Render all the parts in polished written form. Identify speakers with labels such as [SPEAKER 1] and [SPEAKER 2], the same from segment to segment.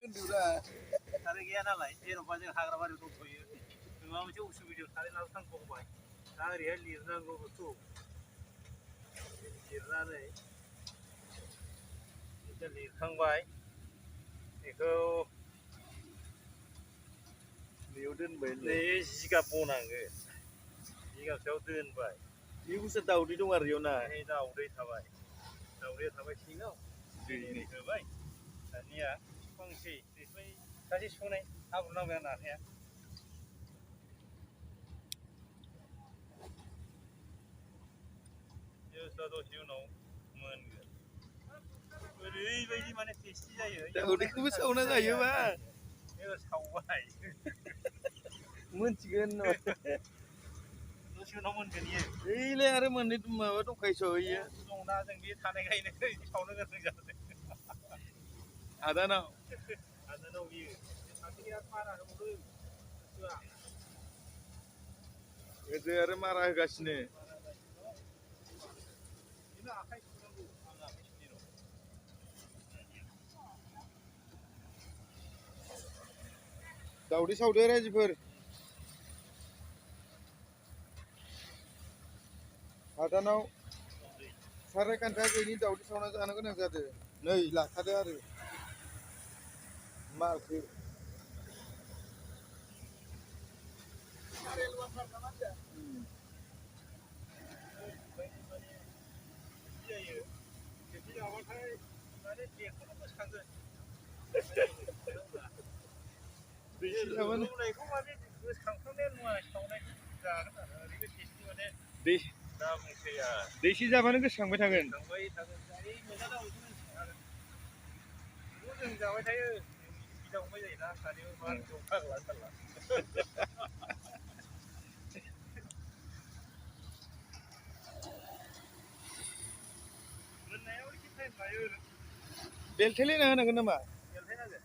[SPEAKER 1] खोन्दोरा
[SPEAKER 2] थारै गैया नालाय जेन'बा जों हाग्रा बारियाव दंथ'यो माबा मोनसे उसुबिदायाव थारै लाबोथांबावबाय दा ओरैहाय लिरनांगौ बेखौ लिरनानै लिरखांबाय बेखौ
[SPEAKER 1] बेयाव दोनबाय
[SPEAKER 2] नै जिगाब बनांगोन जिगाबसायाव दोनबाय
[SPEAKER 1] बे बुस्थुआ दाउदै दं आरो इयाव ना
[SPEAKER 2] दाउदै थाबाय दाउदैया थाबाय सिङाव दै होबाय दानिया सुखांसै दैबाय सासे सुखांनाय हाब्रु नांबाय आंना आखाया दसे उनाव मोनगोन ओरैबायदि माने टेस्टि जायो
[SPEAKER 1] दाउदैखौबो सावना जायोबा
[SPEAKER 2] सावबाय
[SPEAKER 1] मोनथिगोन
[SPEAKER 2] दसे उनाव मोनगोन इयो
[SPEAKER 1] ओइलाय आरो मोननै माबा दंखायोस' इयो
[SPEAKER 2] दंना जों बे थानायखायनो सावनो गोनां जादों
[SPEAKER 1] हादानाव
[SPEAKER 2] बियो सासे बिराद मारा होबावदों
[SPEAKER 1] गोदो आरो मारा होगासिनो
[SPEAKER 2] आखाइ सुनांगौ आं आखाइ सुनि र'
[SPEAKER 1] दाउदै सावदो रायजोफोर हादानाव साराय खान्था गैयिनि दाउदै सावना जानो गोनां जादों नै लाखादो आरो मालखौ दैसे जाबानो गोसोखांबाय थागोन
[SPEAKER 2] जों जाबाय थायो बिदा फंबाय जायोना सानैबो मा फाग्ला सारला मोननायाव एसे टाइम लायो
[SPEAKER 1] बेलथेलायना होनांगोन नामा
[SPEAKER 2] बेलथायनांगोन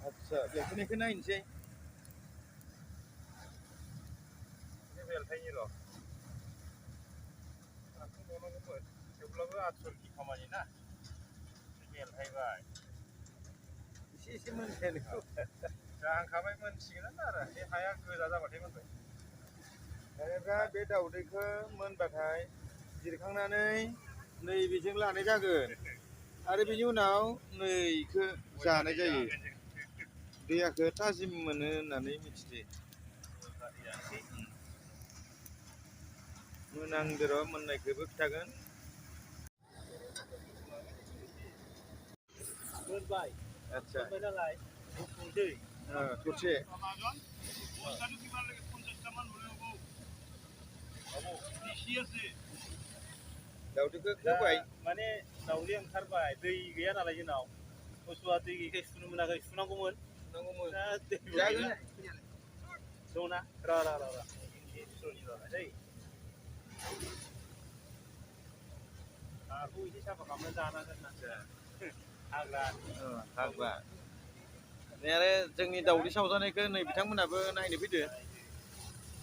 [SPEAKER 1] आदसा बेलथेनायखौ नायनोसै
[SPEAKER 2] बेलथायनि र' आथुंबावनांगौमोन थेवब्लाबो आथुरनि खामानि ना बेलथायबाय
[SPEAKER 1] एसे मोनखायानो
[SPEAKER 2] जाहांखाबाय मोनसिगोन आरो बे हाया गोजा जाबाथाय मोनबाय
[SPEAKER 1] दानिया बे दाउदैखौ मोनबाथाय जिरखांनानै नैबेजों लानाय जागोन आरो बेनि उनाव नैखौ जानाय जायो दैयाखौ थाजिम मोनो होननानै मिथिदो मोनांदो र' मोननायखौबो खिथागोन
[SPEAKER 2] मोनबाय
[SPEAKER 1] आदसा
[SPEAKER 2] मोनबाय नालाय थरसे
[SPEAKER 1] थरसे दाउदैखौ होबाय
[SPEAKER 2] माने दाउदै ओंखारबाय दै गैया नालाय जोंनाव बुस्थुआ दै गैयैखाय सुनो मोनाखै सुनांगौमोन
[SPEAKER 1] जागोन
[SPEAKER 2] दंना र' दै हाखौ एसे साफा खालामना जानांगोन ना
[SPEAKER 1] हाग्रा आरो जोंनि दाउदै सावजानायखौ नै बिथांमोनाबो नायनो फैदो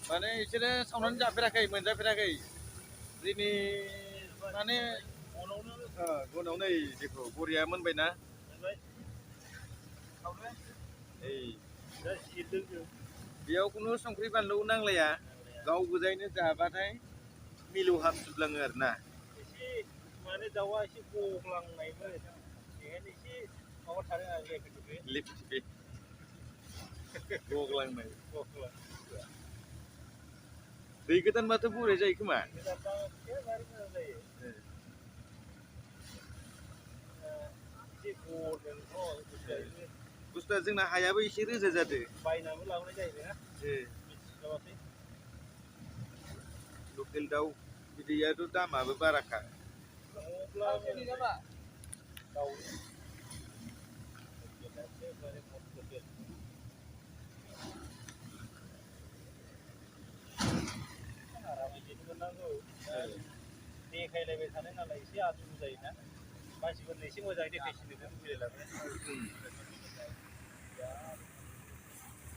[SPEAKER 1] माने बिसोरो सावनानै जाफेराखै मोनजाफेराखै दिनै माने उनाव नै बेखौ बरिया मोनबायना बेयाव खुनु संख्रि बानलु नांलाया गाव गोजायैनो जाबाथाय मिलौहाबजोबलाङो आरो ना
[SPEAKER 2] एसे माने दाउआ एसे गग्लांनायमोन बेखायनो एसे माबा थादों आरो
[SPEAKER 1] लिपटिपे गग्लांनाय दै गोदानबाथ' बरिया जायो खोमा बुस्थुआ जोंना हायाबो एसे रोजा जादों
[SPEAKER 2] बायनाबो लाबोनाय जायो ना
[SPEAKER 1] लकेल दाउ बिदैयाथ' दामाबो बाराखा
[SPEAKER 2] देखायलायबाय थानाय नालाय एसे आथुर जायोना मानसिफोरनो एसे मोजाङै देखायसिनो लुबैलायलाङो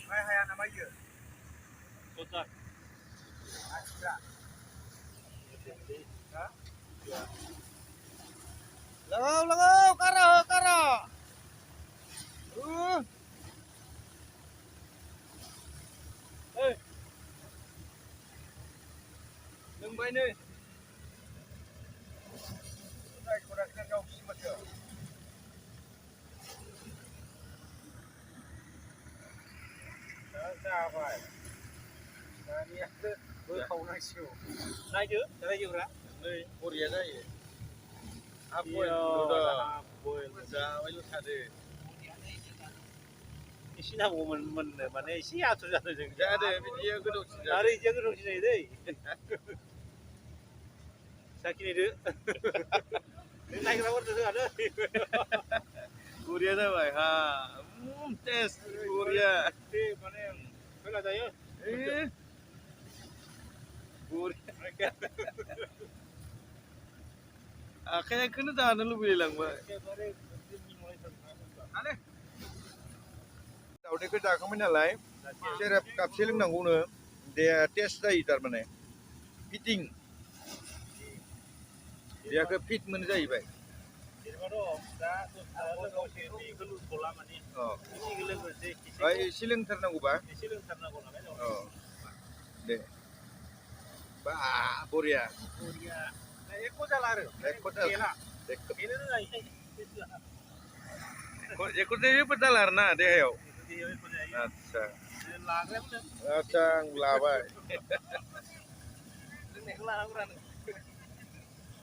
[SPEAKER 2] माइ हाया नामा इयो
[SPEAKER 1] लगाव लगाव karo फुदुंबाय नै रायख'राखै गावसि माथो
[SPEAKER 2] दा जाबाय दानियासो बोखावनांसिगौ नायदो रायजोफ्रा
[SPEAKER 1] नै बरिया जायो हाफ बयल जाबायल' थादो
[SPEAKER 2] एसे नांगौमोन मोननो माने एसे आथुर जादों जों
[SPEAKER 1] जादो बिदिया गोथावसिन जादो
[SPEAKER 2] आरो इदिया गोथावसिन जायो दै साखिनायदो नों नायग्राफोरनो होआनो
[SPEAKER 1] बरिया जाबाय हा टेस्ट बरिया
[SPEAKER 2] बे माने होला जायो
[SPEAKER 1] बरिया आखाइखौनो जानो लुबैलायलांबाय दावदैखौ जाखांबाय नालाय सेरेप कापसे लोंनांगौनो देहा टेस्ट जायो थारमाने फिटिं देहाखौ फिट मोनो जाहैबाय एसे लोंथारनांगौबा दे बा बरिया
[SPEAKER 2] एक जाला आरो
[SPEAKER 1] एकट जेबो जाला आरो ना देहायाव आदसा आं लाबाय
[SPEAKER 2] लोंनायखौ लानांगौ